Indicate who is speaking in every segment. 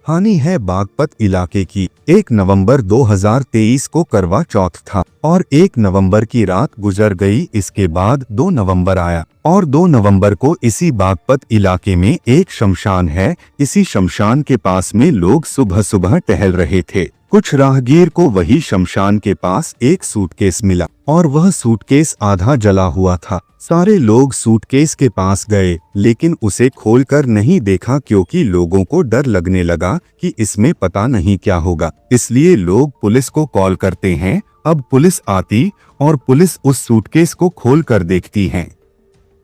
Speaker 1: कहानी है बागपत इलाके की। 1 नवंबर 2023 को करवा चौथ था और 1 नवंबर की रात गुजर गई। इसके बाद 2 नवंबर आया और 2 नवंबर को इसी बागपत इलाके में एक शमशान है। इसी शमशान के पास में लोग सुबह सुबह टहल रहे थे। कुछ राहगीर को वही शमशान के पास एक सूटकेस मिला और वह सूटकेस आधा जला हुआ था। सारे लोग सूटकेस के पास गए लेकिन उसे खोलकर नहीं देखा क्योंकि लोगों को डर लगने लगा कि इसमें पता नहीं क्या होगा। इसलिए लोग पुलिस को कॉल करते हैं। अब पुलिस आती और पुलिस उस सूटकेस को खोल कर देखती है।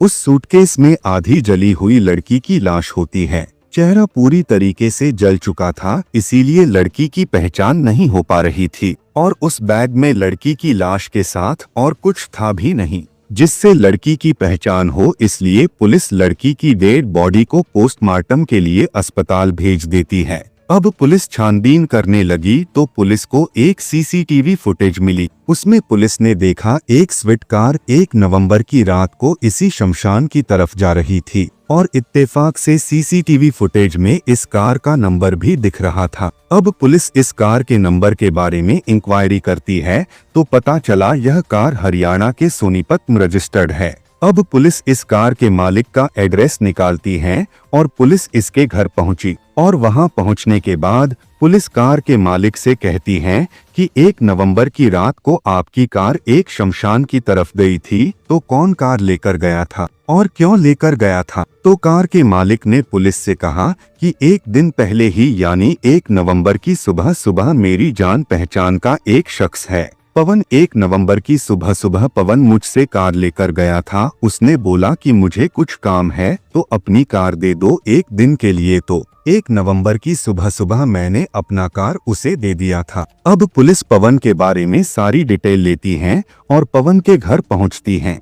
Speaker 1: उस सूटकेस में आधी जली हुई लड़की की लाश होती है। चेहरा पूरी तरीके से जल चुका था, इसीलिए लड़की की पहचान नहीं हो पा रही थी और उस बैग में लड़की की लाश के साथ और कुछ था भी नहीं जिससे लड़की की पहचान हो। इसलिए पुलिस लड़की की डेड बॉडी को पोस्टमार्टम के लिए अस्पताल भेज देती है। अब पुलिस छानबीन करने लगी तो पुलिस को एक सीसीटीवी फुटेज मिली। उसमें पुलिस ने देखा एक स्विफ्ट कार 1 नवंबर की रात को इसी शमशान की तरफ जा रही थी और इत्तेफाक से सीसीटीवी फुटेज में इस कार का नंबर भी दिख रहा था। अब पुलिस इस कार के नंबर के बारे में इंक्वायरी करती है तो पता चला यह कार हरियाणा के सोनीपत में रजिस्टर्ड है। अब पुलिस इस कार के मालिक का एड्रेस निकालती है और पुलिस इसके घर पहुंची और वहां पहुंचने के बाद पुलिस कार के मालिक से कहती है कि 1 नवंबर की रात को आपकी कार एक शमशान की तरफ गई थी, तो कौन कार लेकर गया था और क्यों लेकर गया था? तो कार के मालिक ने पुलिस से कहा कि 1 दिन पहले ही यानी 1 नवंबर की सुबह सुबह मेरी जान पहचान का एक शख्स है पवन। 1 नवंबर की सुबह सुबह पवन मुझसे कार लेकर गया था। उसने बोला कि मुझे कुछ काम है तो अपनी कार दे दो 1 दिन के लिए। तो 1 नवंबर की सुबह सुबह मैंने अपना कार उसे दे दिया था। अब पुलिस पवन के बारे में सारी डिटेल लेती है और पवन के घर पहुंचती है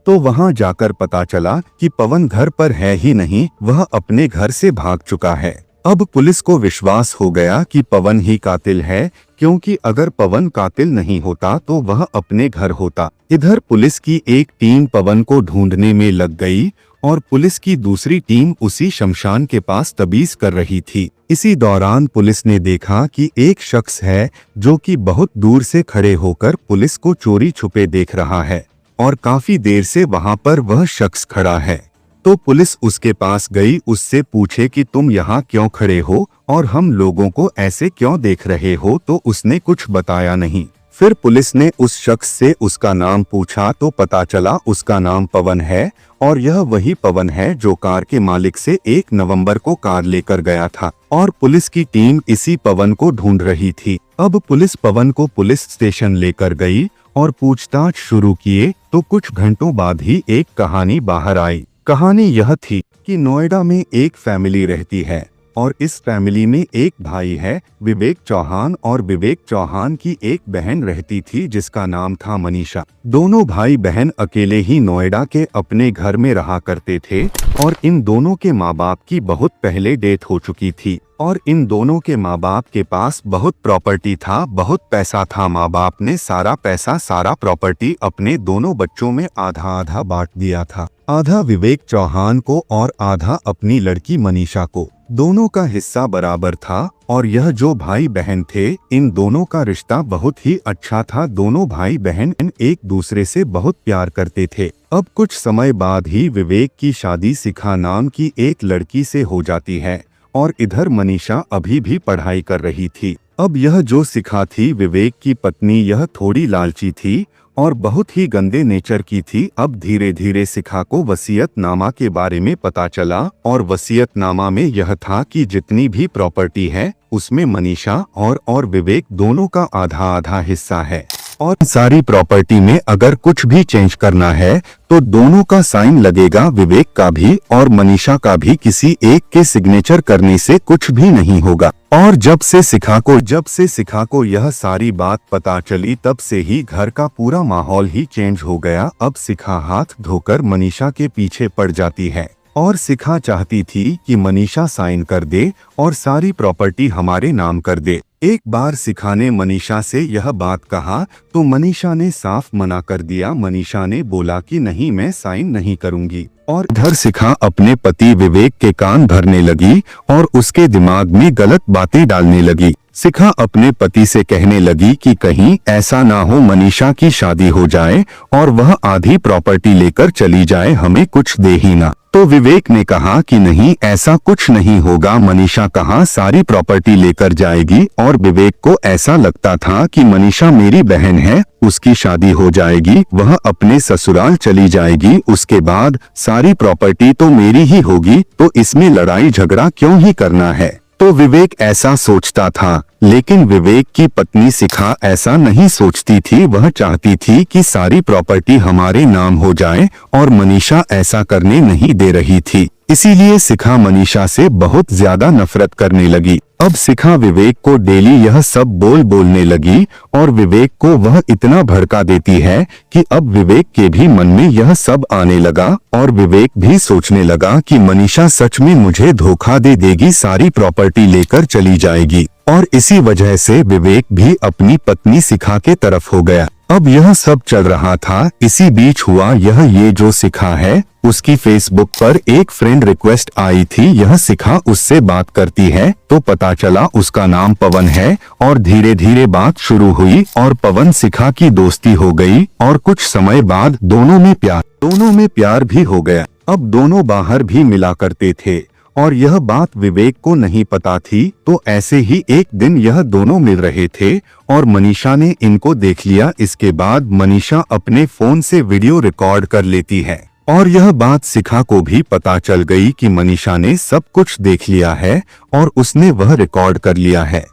Speaker 1: तो वहां जाकर पता चला कि पवन घर पर है ही नहीं, वह अपने घर से भाग चुका है। अब पुलिस को विश्वास हो गया कि पवन ही कातिल है, क्योंकि अगर पवन कातिल नहीं होता तो वह अपने घर होता। इधर पुलिस की एक टीम पवन को ढूंढने में लग गई और पुलिस की दूसरी टीम उसी शमशान के पास तबीज कर रही थी। इसी दौरान पुलिस ने देखा कि एक शख्स है जो कि बहुत दूर से खड़े होकर पुलिस को चोरी छुपे देख रहा है और काफी देर से वहां पर वह शख्स खड़ा है। तो पुलिस उसके पास गई, उससे पूछे कि तुम यहाँ क्यों खड़े हो और हम लोगों को ऐसे क्यों देख रहे हो? तो उसने कुछ बताया नहीं। फिर पुलिस ने उस शख्स से उसका नाम पूछा तो पता चला उसका नाम पवन है और यह वही पवन है जो कार के मालिक से 1 नवंबर को कार लेकर गया था और पुलिस की टीम इसी पवन को ढूंढ रही थी। अब पुलिस पवन को पुलिस स्टेशन लेकर गई और पूछताछ शुरू किए तो कुछ घंटों बाद ही एक कहानी बाहर आई। कहानी यह थी कि नोएडा में एक फैमिली रहती है और इस फैमिली में एक भाई है विवेक चौहान और विवेक चौहान की एक बहन रहती थी जिसका नाम था मनीषा। दोनों भाई बहन अकेले ही नोएडा के अपने घर में रहा करते थे और इन दोनों के माँ बाप की बहुत पहले डेथ हो चुकी थी और इन दोनों के माँ बाप के पास बहुत प्रॉपर्टी था, बहुत पैसा था। माँ बाप ने सारा पैसा सारा प्रॉपर्टी अपने दोनों बच्चों में आधा आधा बांट दिया था, आधा विवेक चौहान को और आधा अपनी लड़की मनीषा को। दोनों का हिस्सा बराबर था और यह जो भाई बहन थे इन दोनों का रिश्ता बहुत ही अच्छा था। दोनों भाई बहन एक दूसरे से बहुत प्यार करते थे। अब कुछ समय बाद ही विवेक की शादी शिखा नाम की एक लड़की से हो जाती है और इधर मनीषा अभी भी पढ़ाई कर रही थी। अब यह जो शिखा थी विवेक की पत्नी, यह थोड़ी लालची थी और बहुत ही गंदे नेचर की थी। अब धीरे धीरे शिखा को वसीयतनामा के बारे में पता चला और वसीयतनामा में यह था कि जितनी भी प्रॉपर्टी है उसमें मनीषा और विवेक दोनों का आधा आधा हिस्सा है और सारी प्रॉपर्टी में अगर कुछ भी चेंज करना है तो दोनों का साइन लगेगा, विवेक का भी और मनीषा का भी। किसी एक के सिग्नेचर करने से कुछ भी नहीं होगा। और जब से शिखा को यह सारी बात पता चली तब से ही घर का पूरा माहौल ही चेंज हो गया। अब शिखा हाथ धोकर मनीषा के पीछे पड़ जाती है और शिखा चाहती थी कि मनीषा साइन कर दे और सारी प्रॉपर्टी हमारे नाम कर दे। एक बार शिखा ने मनीषा से यह बात कहा तो मनीषा ने साफ मना कर दिया। मनीषा ने बोला कि नहीं, मैं साइन नहीं करूंगी। और इधर शिखा अपने पति विवेक के कान भरने लगी और उसके दिमाग में गलत बातें डालने लगी। शिखा अपने पति से कहने लगी कि कहीं ऐसा ना हो मनीषा की शादी हो जाए और वह आधी प्रॉपर्टी लेकर चली जाए, हमें कुछ दे ही ना। तो विवेक ने कहा कि नहीं, ऐसा कुछ नहीं होगा, मनीषा कहाँ सारी प्रॉपर्टी लेकर जाएगी। और विवेक को ऐसा लगता था कि मनीषा मेरी बहन है, उसकी शादी हो जाएगी, वह अपने ससुराल चली जाएगी, उसके बाद सारी प्रॉपर्टी तो मेरी ही होगी, तो इसमें लड़ाई झगड़ा क्यों ही करना है। तो विवेक ऐसा सोचता था, लेकिन विवेक की पत्नी शिखा ऐसा नहीं सोचती थी। वह चाहती थी कि सारी प्रॉपर्टी हमारे नाम हो जाए और मनीषा ऐसा करने नहीं दे रही थी। इसीलिए शिखा मनीषा से बहुत ज्यादा नफरत करने लगी। अब शिखा विवेक को डेली यह सब बोलने लगी और विवेक को वह इतना भड़का देती है कि अब विवेक के भी मन में यह सब आने लगा और विवेक भी सोचने लगा कि मनीषा सच में मुझे धोखा दे देगी, सारी प्रॉपर्टी लेकर चली जाएगी। और इसी वजह से विवेक भी अपनी पत्नी शिखा के तरफ हो गया। अब यह सब चल रहा था, इसी बीच हुआ ये जो शिखा है उसकी फेसबुक पर एक फ्रेंड रिक्वेस्ट आई थी। यह शिखा उससे बात करती है तो पता चला उसका नाम पवन है और धीरे धीरे बात शुरू हुई और पवन शिखा की दोस्ती हो गई और कुछ समय बाद दोनों में प्यार भी हो गया। अब दोनों बाहर भी मिला करते थे और यह बात विवेक को नहीं पता थी। तो ऐसे ही एक दिन यह दोनों मिल रहे थे और मनीषा ने इनको देख लिया। इसके बाद मनीषा अपने फोन से वीडियो रिकॉर्ड कर लेती है और यह बात शिखा को भी पता चल गई कि मनीषा ने सब कुछ देख लिया है और उसने वह रिकॉर्ड कर लिया है।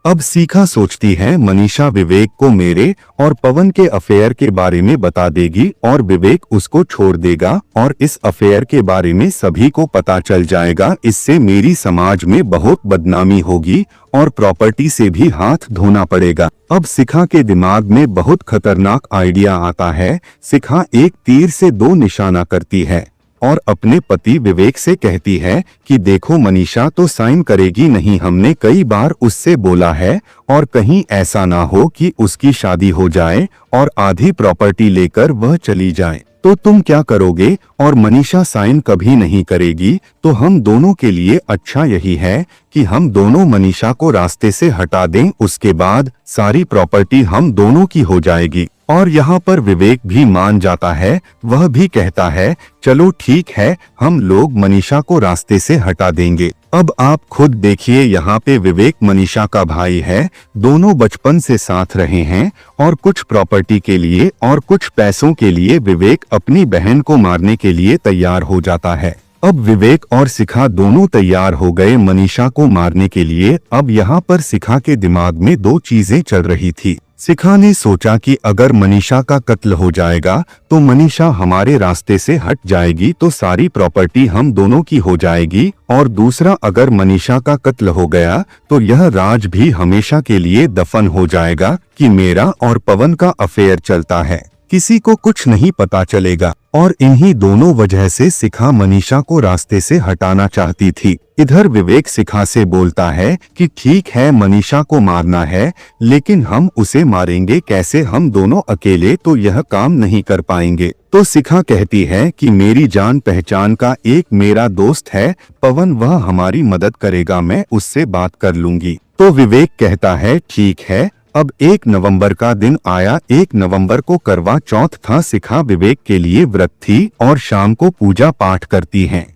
Speaker 1: अब शिखा सोचती है मनीषा विवेक को मेरे और पवन के अफेयर के बारे में बता देगी और विवेक उसको छोड़ देगा और इस अफेयर के बारे में सभी को पता चल जाएगा। इससे मेरी समाज में बहुत बदनामी होगी और प्रॉपर्टी से भी हाथ धोना पड़ेगा। अब शिखा के दिमाग में बहुत खतरनाक आइडिया आता है। शिखा एक तीर से दो निशाना करती है और अपने पति विवेक से कहती है कि देखो मनीषा तो साइन करेगी नहीं, हमने कई बार उससे बोला है और कहीं ऐसा ना हो कि उसकी शादी हो जाए और आधी प्रॉपर्टी लेकर वह चली जाए, तो तुम क्या करोगे। और मनीषा साइन कभी नहीं करेगी तो हम दोनों के लिए अच्छा यही है कि हम दोनों मनीषा को रास्ते से हटा दें, उसके बाद सारी प्रॉपर्टी हम दोनों की हो जाएगी। और यहाँ पर विवेक भी मान जाता है, वह भी कहता है चलो ठीक है, हम लोग मनीषा को रास्ते से हटा देंगे। अब आप खुद देखिए, यहाँ पे विवेक मनीषा का भाई है, दोनों बचपन से साथ रहे हैं और कुछ प्रॉपर्टी के लिए और कुछ पैसों के लिए विवेक अपनी बहन को मारने के लिए तैयार हो जाता है। अब विवेक और शिखा दोनों तैयार हो गए मनीषा को मारने के लिए। अब यहाँ पर शिखा के दिमाग में दो चीजें चल रही थी। शिखा ने सोचा कि अगर मनीषा का कत्ल हो जाएगा तो मनीषा हमारे रास्ते से हट जाएगी तो सारी प्रॉपर्टी हम दोनों की हो जाएगी, और दूसरा अगर मनीषा का कत्ल हो गया तो यह राज भी हमेशा के लिए दफन हो जाएगा कि मेरा और पवन का अफेयर चलता है, किसी को कुछ नहीं पता चलेगा। और इन्हीं दोनों वजह से शिखा मनीषा को रास्ते से हटाना चाहती थी। इधर विवेक शिखा से बोलता है कि ठीक है मनीषा को मारना है, लेकिन हम उसे मारेंगे कैसे, हम दोनों अकेले तो यह काम नहीं कर पाएंगे। तो शिखा कहती है कि मेरी जान पहचान का एक मेरा दोस्त है पवन, वह हमारी मदद करेगा, मैं उससे बात कर लूंगी। तो विवेक कहता है ठीक है। अब 1 नवंबर का दिन आया। 1 नवंबर को करवा चौथ था। शिखा विवेक के लिए व्रत थी और शाम को पूजा पाठ करती हैं।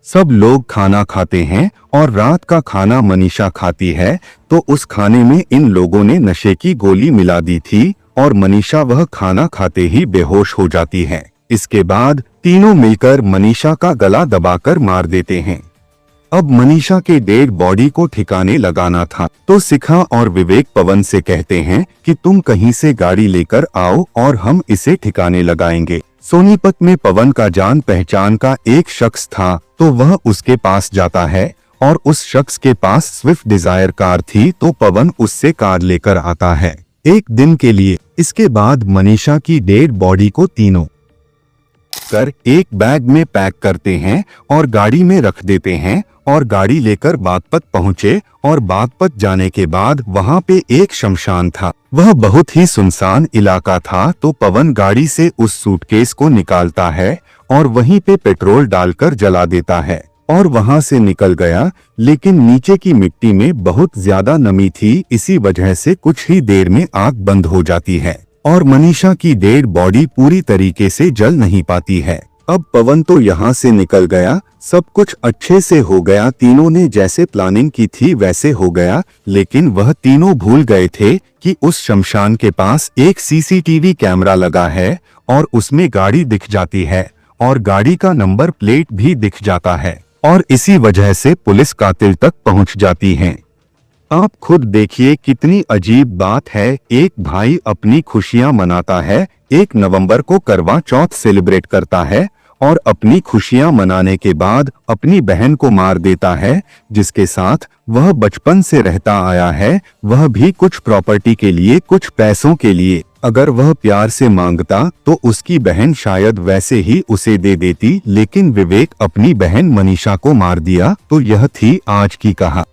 Speaker 1: सब लोग खाना खाते हैं और रात का खाना मनीषा खाती है। तो उस खाने में इन लोगों ने नशे की गोली मिला दी थी और मनीषा वह खाना खाते ही बेहोश हो जाती है। इसके बाद तीनों मिलकर मनीषा का गला दबाकर मार देते हैं। अब मनीषा के डेड बॉडी को ठिकाने लगाना था। तो शिखा और विवेक पवन से कहते हैं कि तुम कहीं से गाड़ी लेकर आओ और हम इसे ठिकाने लगाएंगे। सोनीपत में पवन का जान पहचान का एक शख्स था, तो वह उसके पास जाता है और उस शख्स के पास स्विफ्ट डिजायर कार थी, तो पवन उससे कार लेकर आता है 1 दिन के लिए। इसके बाद मनीषा की डेड बॉडी को तीनों कर एक बैग में पैक करते हैं और गाड़ी में रख देते हैं और गाड़ी लेकर बागपत पहुँचे और बागपत जाने के बाद वहाँ पे एक शमशान था। वह बहुत ही सुनसान इलाका था। तो पवन गाड़ी से उस सूटकेस को निकालता है और वहीं पे पेट्रोल डालकर जला देता है और वहां से निकल गया। लेकिन नीचे की मिट्टी में बहुत ज्यादा नमी थी, इसी वजह से कुछ ही देर में आग बंद हो जाती है और मनीषा की डेड बॉडी पूरी तरीके से जल नहीं पाती है। अब पवन तो यहाँ से निकल गया, सब कुछ अच्छे से हो गया, तीनों ने जैसे प्लानिंग की थी वैसे हो गया। लेकिन वह तीनों भूल गए थे कि उस शमशान के पास एक सीसीटीवी कैमरा लगा है और उसमें गाड़ी दिख जाती है और गाड़ी का नंबर प्लेट भी दिख जाता है और इसी वजह से पुलिस कातिल तक पहुंच जाती है। आप खुद देखिए कितनी अजीब बात है। एक भाई अपनी खुशियां मनाता है, 1 नवंबर को करवा चौथ सेलिब्रेट करता है और अपनी खुशियां मनाने के बाद अपनी बहन को मार देता है, जिसके साथ वह बचपन से रहता आया है, वह भी कुछ प्रॉपर्टी के लिए, कुछ पैसों के लिए। अगर वह प्यार से मांगता तो उसकी बहन शायद वैसे ही उसे दे देती, लेकिन विवेक अपनी बहन मनीषा को मार दिया। तो यह थी आज की कहानी।